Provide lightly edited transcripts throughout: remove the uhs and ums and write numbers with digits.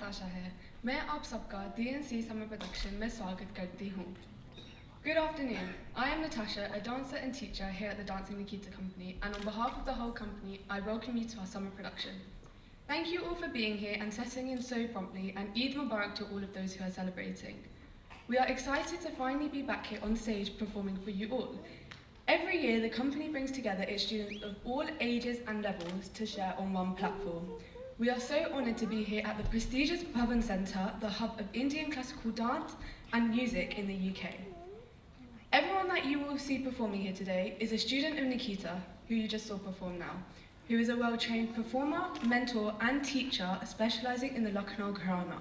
नताशा है। मैं आप सबका DNC समर प्रोडक्शन में स्वागत करती हूँ। Good afternoon. I am Natasha, a dancer and teacher here at the Dancing Nikita company, and on behalf of the whole company, I welcome you to our summer production. Thank you all for being here and settling in so promptly, and Eid Mubarak to all of those who are celebrating. We are excited to finally be back here on stage performing for you all. Every year, the company brings together its students of all ages and levels to share on one platform. We are so honoured to be here at the prestigious Bhavan Centre, the hub of Indian classical dance and music in the UK. Everyone that you will see performing here today is a student of Nikita, who you just saw perform now, who is a well-trained performer, mentor and teacher specialising in the Lucknow Gharana.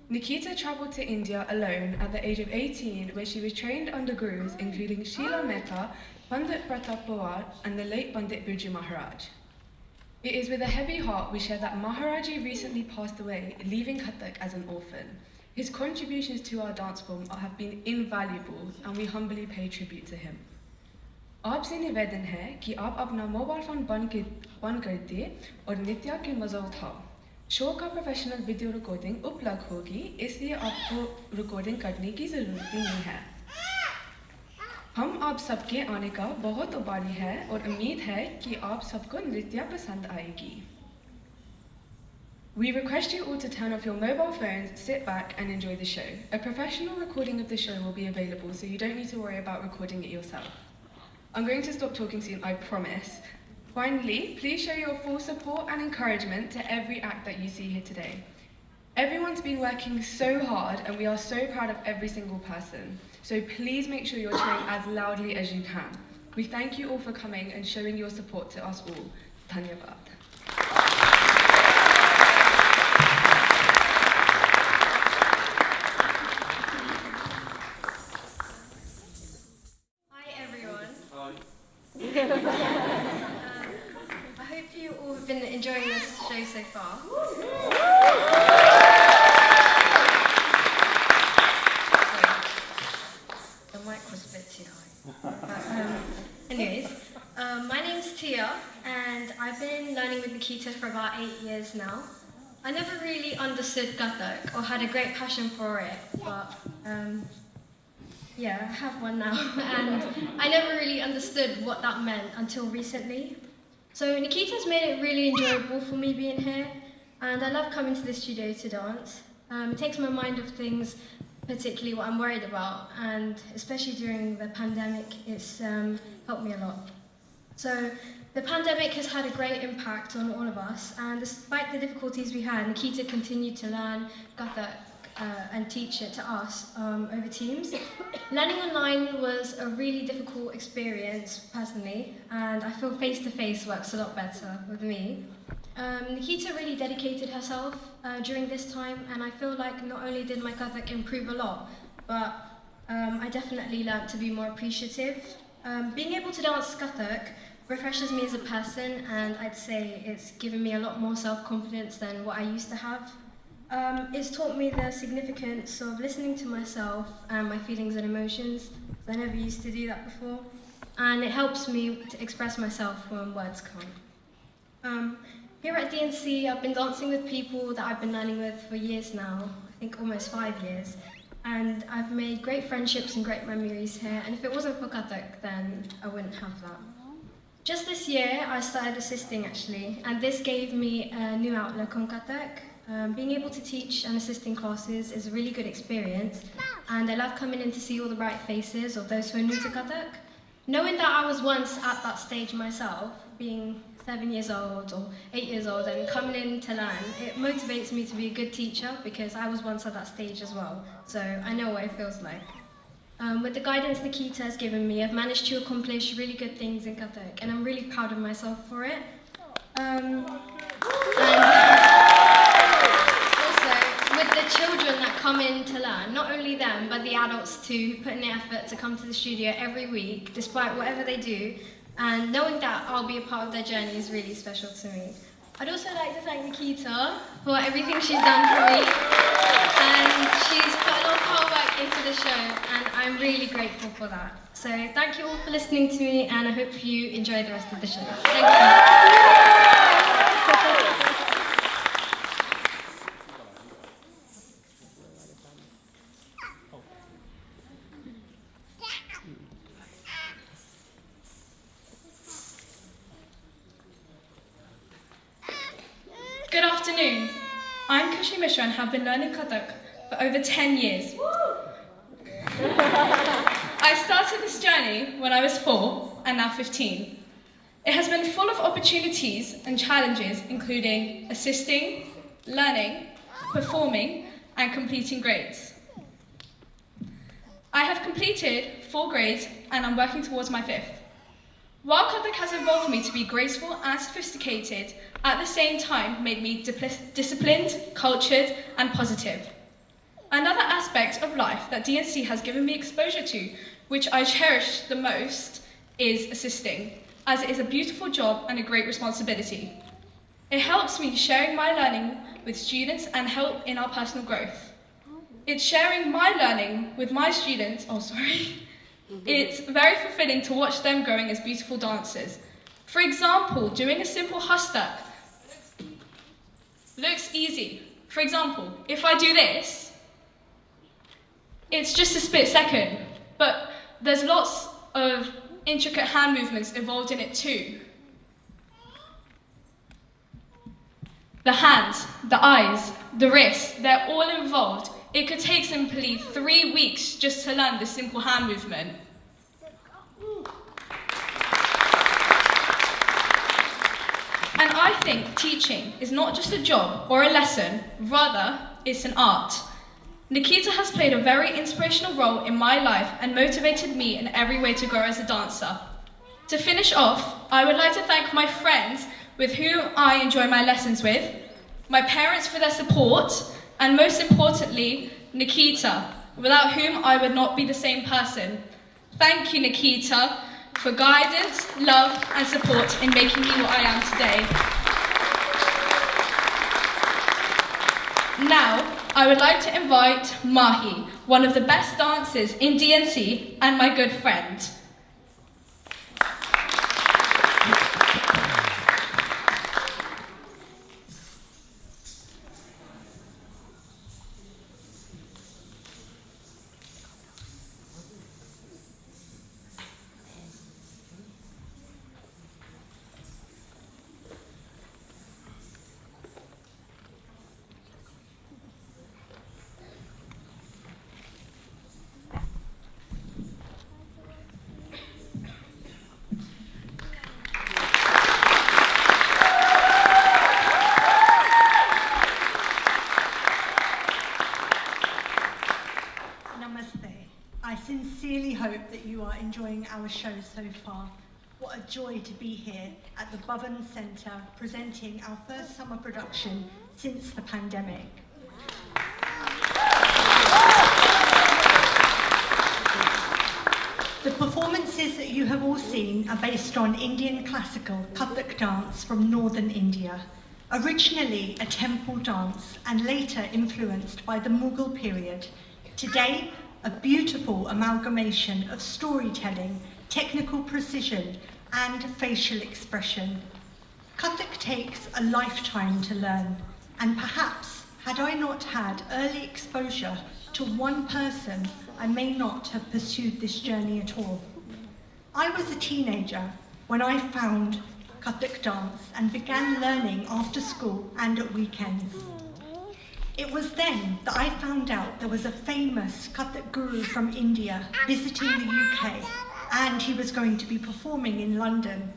Nikita travelled to India alone at the age of 18, where she was trained under gurus including Sheila Mehta, Pandit Pratap Pawar and the late Pandit Birju Maharaj. It is with a heavy heart we share that Maharaji recently passed away, leaving Kathak as an orphan. His contributions to our dance form have been invaluable and we humbly pay tribute to him. आपसे निवेदन है कि आप अपना mobile phone बंद कर दिए और नृत्य के मजा उठाओ। शो का प्रोफेशनल वीडियो रिकॉर्डिंग उपलब्ध होगी, इसलिए आपको रिकॉर्डिंग करने की ज़रूरत नहीं है। हम आप सबके आने का बहुत उबारी है और उम्मीद है कि आप सबको नृत्य पसंद आएगी। We request you all to turn off your mobile phones, sit back and enjoy the show. A professional recording of the show will be available, so you don't need to worry about recording it yourself. I'm going to stop talking soon, I promise. Finally, please show your full support and encouragement to every act that you see here today. Everyone's been working so hard and we are so proud of every single person. So please make sure you're cheering as loudly as you can. We thank you all for coming and showing your support to us all. Dhanyavad. I hope you all have been enjoying this show so far. The mic was a bit too high. But, anyways, my name's Tia and I've been learning with Nikita for about 8 years now. I never really understood Kathak or had a great passion for it, but yeah, I have one now, and I never really understood what that meant until recently. So Nikita's made it really enjoyable for me being here, and I love coming to the studio to dance. It takes my mind off things, particularly what I'm worried about, and especially during the pandemic, it's helped me a lot. So the pandemic has had a great impact on all of us, and despite the difficulties we had, Nikita continued to learn Kathak and teach it to us over Teams. Learning online was a really difficult experience personally, and I feel face-to-face works a lot better with me. Nikita really dedicated herself during this time, and I feel like not only did my Kathak improve a lot, but I definitely learned to be more appreciative. Being able to dance Kathak refreshes me as a person, and I'd say it's given me a lot more self-confidence than what I used to have. It's taught me the significance of listening to myself and my feelings and emotions. I never used to do that before. And it helps me to express myself when words can't. Here at DNC, I've been dancing with people that I've been learning with for years now, I think almost 5 years. And I've made great friendships and great memories here, and if it wasn't for Kathak, then I wouldn't have that. Just this year, I started assisting actually, and this gave me a new outlook on Kathak. Being able to teach and assist in classes is a really good experience, and I love coming in to see all the bright faces of those who are new to Kathak. Knowing that I was once at that stage myself, being 7 years old or 8 years old and coming in to learn, it motivates me to be a good teacher because I was once at that stage as well, so I know what it feels like. With the guidance Nikita has given me, I've managed to accomplish really good things in Kathak, and I'm really proud of myself for it. Children that come in to learn, not only them, but the adults too, who put in the effort to come to the studio every week, despite whatever they do, and knowing that I'll be a part of their journey is really special to me. I'd also like to thank Nikita for everything she's done for me, and she's put a lot of hard work into the show, and I'm really grateful for that. So thank you all for listening to me, and I hope you enjoy the rest of the show. Thank you. Good afternoon. I'm Kushi Mishra and have been learning Kathak for over 10 years. I started this journey when I was 4 and now 15. It has been full of opportunities and challenges, including assisting, learning, performing, and completing grades. I have completed 4 grades and I'm working towards my 5th. While Kathak has involved me to be graceful and sophisticated, at the same time made me disciplined, cultured, and positive. Another aspect of life that DNC has given me exposure to, which I cherish the most, is assisting, as it is a beautiful job and a great responsibility. It helps me sharing my learning with students and help in our personal growth. It's sharing my learning with my students, It's very fulfilling to watch them growing as beautiful dancers. For example, doing a simple hustak looks easy. For example, if I do this, it's just a split second, but there's lots of intricate hand movements involved in it too. The hands, the eyes, the wrists, they're all involved. It could take simply 3 weeks just to learn this simple hand movement. And I think teaching is not just a job or a lesson, rather it's an art. Nikita has played a very inspirational role in my life and motivated me in every way to grow as a dancer. To finish off, I would like to thank my friends with whom I enjoy my lessons with, my parents for their support, and most importantly, Nikita, without whom I would not be the same person. Thank you, Nikita, for guidance, love, and support in making me what I am today. Now, I would like to invite Mahi, one of the best dancers in DNC and my good friend. I sincerely hope that you are enjoying our show so far. What a joy to be here at the Bhavan Centre presenting our first summer production since the pandemic. The performances that you have all seen are based on Indian classical Kathak dance from northern India, originally a temple dance and later influenced by the Mughal period. Today, a beautiful amalgamation of storytelling, technical precision, and facial expression. Kathak takes a lifetime to learn, and perhaps had I not had early exposure to one person, I may not have pursued this journey at all. I was a teenager when I found Kathak dance and began learning after school and at weekends. It was then that I found out there was a famous Kathak guru from India visiting the UK, and he was going to be performing in London.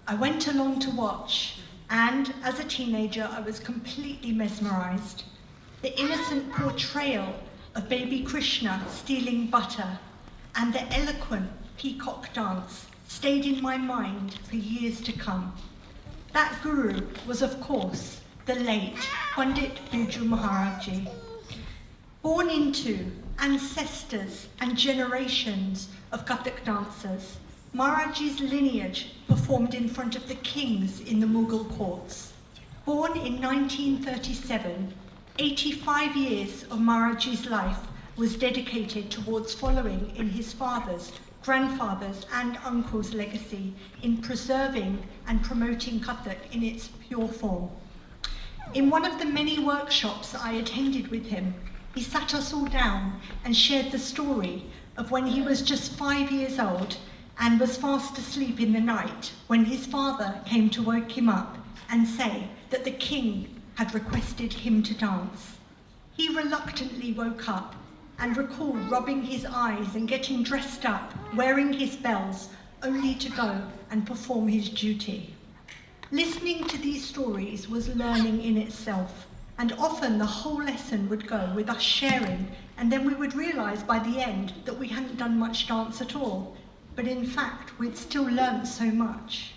I went along to watch, and as a teenager, I was completely mesmerised. The innocent portrayal of baby Krishna stealing butter and the eloquent peacock dance stayed in my mind for years to come. That guru was, of course, the late Pandit Biju Maharajji. Born into ancestors and generations of Kathak dancers, Maharajji's lineage performed in front of the kings in the Mughal courts. Born in 1937, 85 years of Maharajji's life was dedicated towards following in his father's, grandfather's and uncle's legacy in preserving and promoting Kathak in its pure form. In one of the many workshops I attended with him, he sat us all down and shared the story of when he was just 5 years old and was fast asleep in the night when his father came to wake him up and say that the king had requested him to dance. He reluctantly woke up and recalled rubbing his eyes and getting dressed up, wearing his bells, only to go and perform his duty. Listening to these stories was learning in itself, and often the whole lesson would go with us sharing, and then we would realise by the end that we hadn't done much dance at all, but in fact we'd still learnt so much.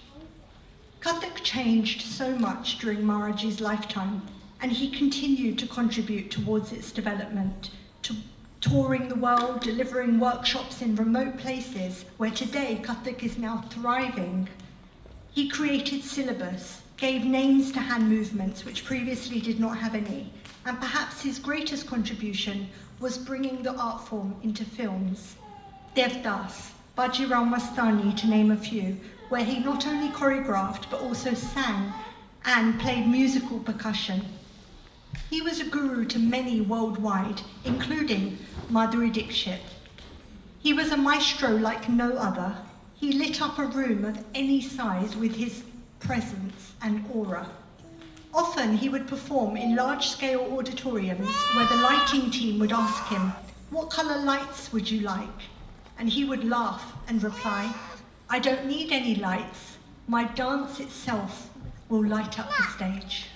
Kathak changed so much during Maharaji's lifetime, and he continued to contribute towards its development, to touring the world, delivering workshops in remote places where today Kathak is now thriving. He created syllabus, gave names to hand movements which previously did not have any, and perhaps his greatest contribution was bringing the art form into films. Devdas, Bajirao Mastani to name a few, where he not only choreographed but also sang and played musical percussion. He was a guru to many worldwide, including Madhuri Dixit. He was a maestro like no other. He lit up a room of any size with his presence and aura. Often he would perform in large-scale auditoriums where the lighting team would ask him, "What colour lights would you like?" And he would laugh and reply, "I don't need any lights. My dance itself will light up the stage."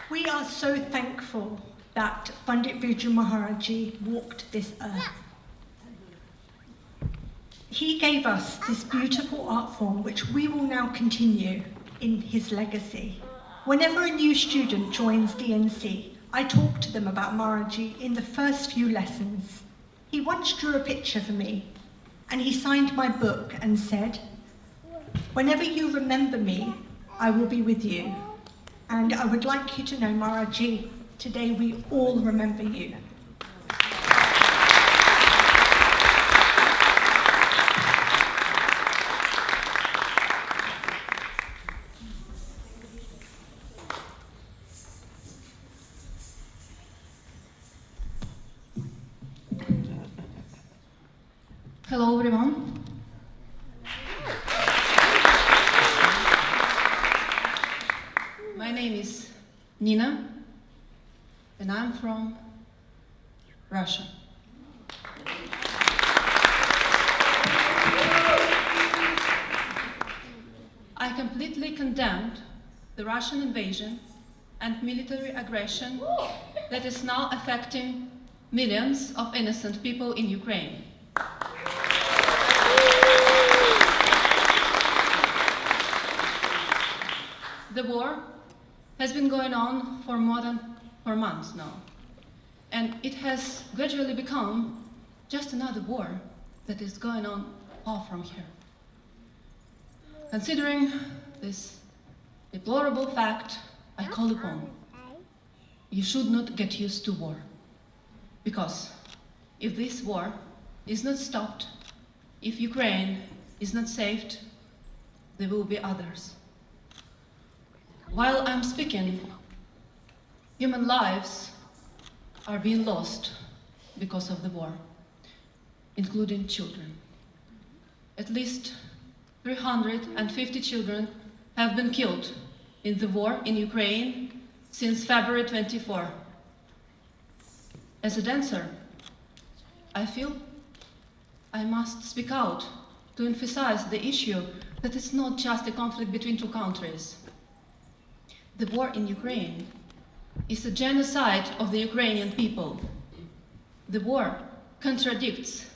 We are so thankful that Pandit Birju Maharaji walked this earth. He gave us this beautiful art form which we will now continue in his legacy. Whenever a new student joins DNC, I talk to them about Maharaji in the first few lessons. He once drew a picture for me, and he signed my book and said, "Whenever you remember me, I will be with you. And I would like you to know, Maharaji, today we all remember you." Hello everyone. My name is Nina and I'm from Russia. I completely condemned the Russian invasion and military aggression that is now affecting millions of innocent people in Ukraine. The war has been going on for more than 4 months now, and it has gradually become just another war that is going on far from here. Considering this deplorable fact, I call upon you should not get used to war, because if this war is not stopped, if Ukraine is not saved, there will be others. While I'm speaking, human lives are being lost because of the war, including children. At least 350 children have been killed in the war in Ukraine since February 24. As a dancer, I feel I must speak out to emphasize the issue that it's not just a conflict between two countries. The war in Ukraine is a genocide of the Ukrainian people. The war contradicts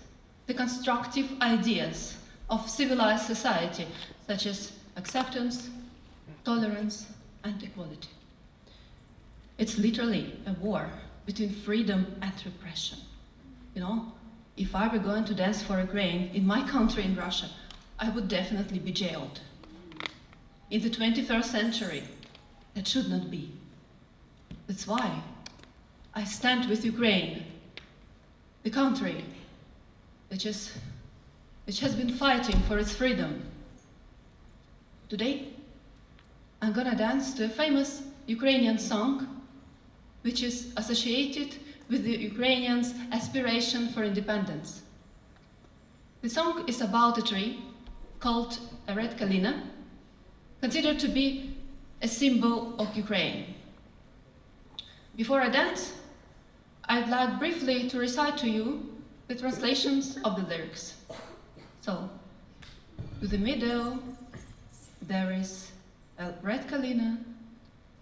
the constructive ideas of civilized society, such as acceptance, tolerance, and equality. It's literally a war between freedom and repression. You know, if I were going to dance for Ukraine in my country, in Russia, I would definitely be jailed. In the 21st century, that should not be. That's why I stand with Ukraine, the country which has been fighting for its freedom. Today, I'm gonna dance to a famous Ukrainian song which is associated with the Ukrainians' aspiration for independence. The song is about a tree called a red kalina, considered to be a symbol of Ukraine. Before I dance, I'd like briefly to recite to you the translations of the lyrics. So, to the middle, there is a red kalina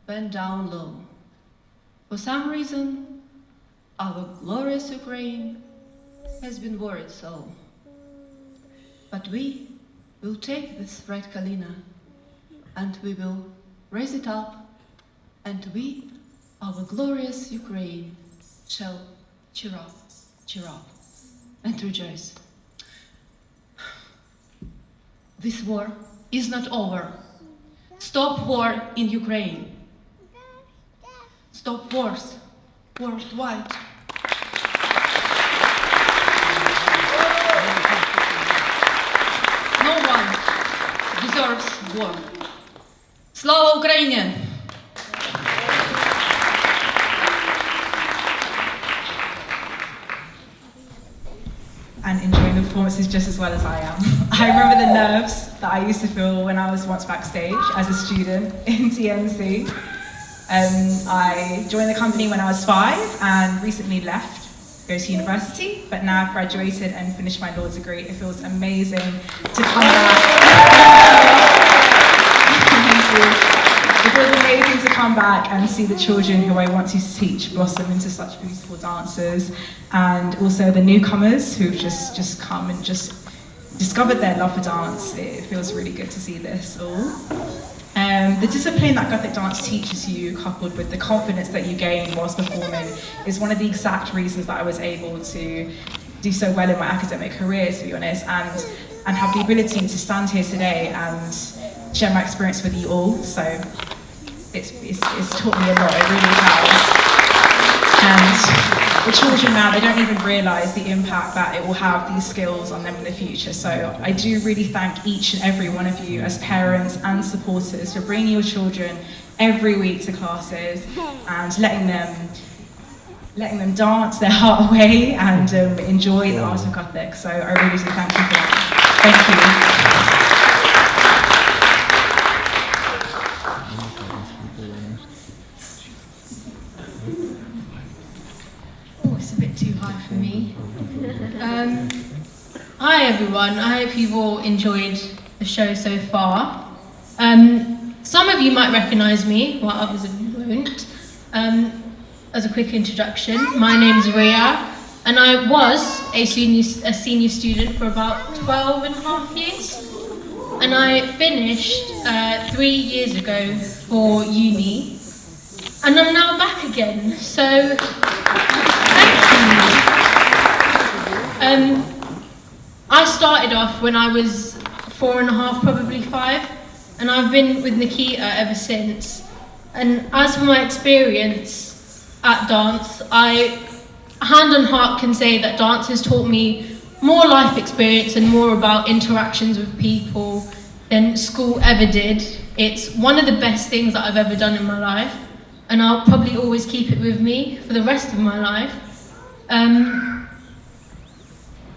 bent down low. For some reason, our glorious Ukraine has been worried so. But we will take this red kalina and we will raise it up, and we, our glorious Ukraine, shall cheer up, and rejoice. This war is not over. Stop war in Ukraine. Stop wars worldwide. No one deserves war. Slava Ukraini! And enjoying the performances just as well as I am. I remember the nerves that I used to feel when I was once backstage as a student in DNC. I joined the company when I was 5 and recently left to go to university, but now I've graduated and finished my law degree. It feels amazing to come back. Thank you. It feels amazing to come back and see the children who I want to teach blossom into such beautiful dancers, and also the newcomers who've just come and just discovered their love for dance. It feels really good to see this all. The discipline that Gothic dance teaches you, coupled with the confidence that you gain whilst performing, is one of the exact reasons that I was able to do so well in my academic career, to be honest, and have the ability to stand here today and share my experience with you all. So it's taught me a lot, it really has. And the children now, they don't even realise the impact that it will have, these skills, on them in the future. So I do really thank each and every one of you as parents and supporters for bringing your children every week to classes and letting them dance their heart away and enjoy the art of Gothic. So I really do thank you for that. Thank you. For me. Hi everyone, I hope you've all enjoyed the show so far. Some of you might recognise me, while others of you won't. As a quick introduction, my name's Ria, and I was a senior student for about 12 and a half years. And I finished 3 years ago for uni, and I'm now back again, so thank you. I started off when I was 4.5, probably 5, and I've been with Nikita ever since. And as for my experience at dance, I, hand on heart, can say that dance has taught me more life experience and more about interactions with people than school ever did. It's one of the best things that I've ever done in my life, and I'll probably always keep it with me for the rest of my life.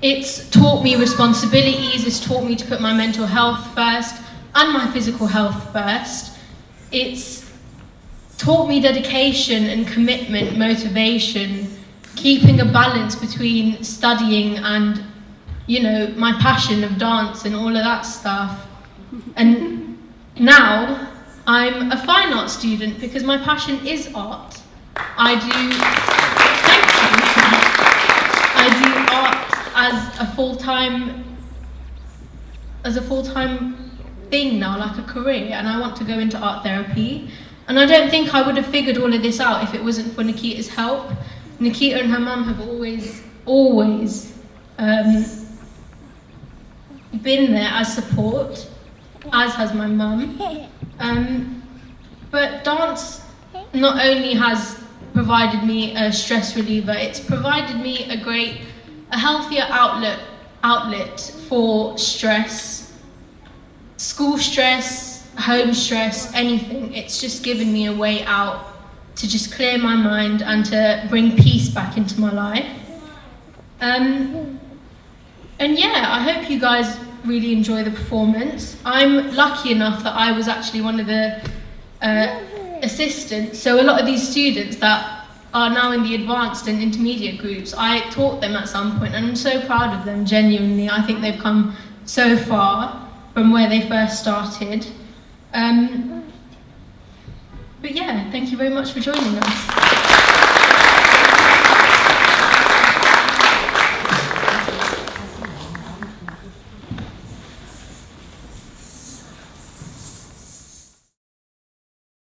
It's taught me responsibilities, it's taught me to put my mental health first and my physical health first. It's taught me dedication and commitment, motivation, keeping a balance between studying and, you know, my passion of dance and all of that stuff. And now I'm a fine art student because my passion is art. I do art as a full-time thing now, like a career, and I want to go into art therapy. And I don't think I would have figured all of this out if it wasn't for Nikita's help. Nikita and her mum have always been there as support, as has my mum. But dance not only has provided me a stress reliever, it's provided me a healthier outlet for stress, school stress, home stress, anything. It's just given me a way out to just clear my mind and to bring peace back into my life. And yeah, I hope you guys really enjoy the performance. I'm lucky enough that I was actually one of the assistants, so a lot of these students that are now in the advanced and intermediate groups, I taught them at some point, and I'm so proud of them, genuinely. I think they've come so far from where they first started. But yeah, thank you very much for joining us.